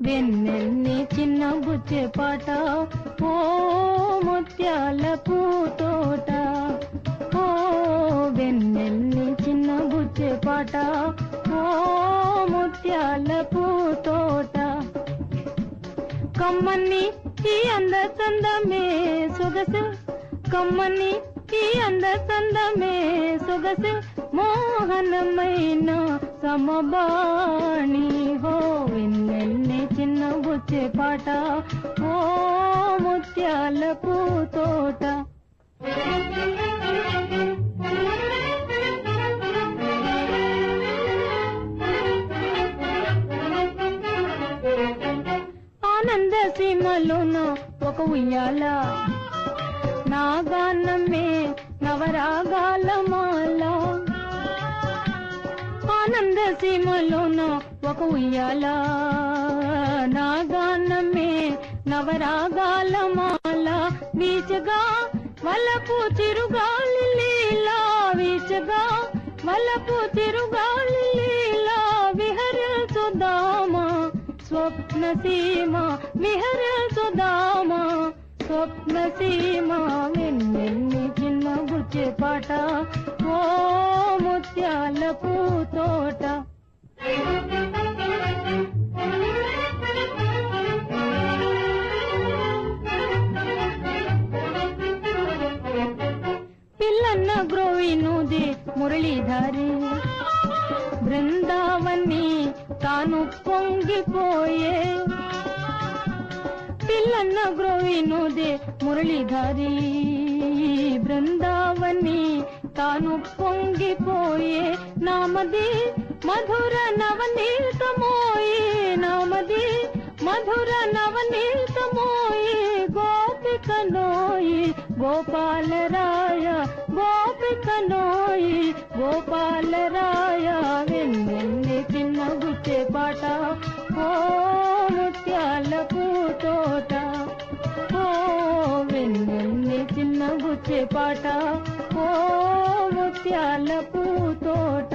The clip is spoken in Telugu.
వెన్నెల్ని చిన్న బుచ్చే పాట ఓ ముత్యాల పూతోట ఓ వెన్నెల్ని చిన్న బుచ్చే పాట ఓ ముత్యాల పూతోట కమ్మని ఈ అంద చందమే సొగసే కమ్మని ఈ అంద చందమే సొగసే మోహనమైన సమబాణి హో వెన్నెల్ని చిన్న బుచ్చే పాట ఓ ముత్యాల పూతోట ఆనంద సీమలోన ఒక ఉయ్యాల నా గానమే నవరాగాల మాల ఆనంద సీమలోన ఒక ఉయ్యాల నా గానమే నవరాగాల మాల వీచగా వలపు తిరుగాలి లీలా వీచగా వలపు తిరుగాలి లీలా విహరించుదామా స్వప్న సీమ విహరించుదామా స్వప్న సీమ వెన్నెల్ని చిన్న బుచ్చే పాట ఓ ముత్యాల పూతోట పిల్లన్న గ్రోవినుది మురళీధారి బృందావని తాను పొంగిపోయే పిల్లన్న గ్రోవినుదే మురళీధారి బృందావని తాను పొంగిపోయే నామది మధుర నవనీతమోయే నామది మధుర నవనీతమోయే గోపిక నోయి గోపాలరాయ గోపిక నోయి గోపాలరాయ వెన్నెల్ని చిన్న బుచ్చే పాట ఓ ముత్యాల పూతోట ఓ వెన్నెల్ని చిన్న బుచ్చే పాట ఓ ముత్యాల పూతోట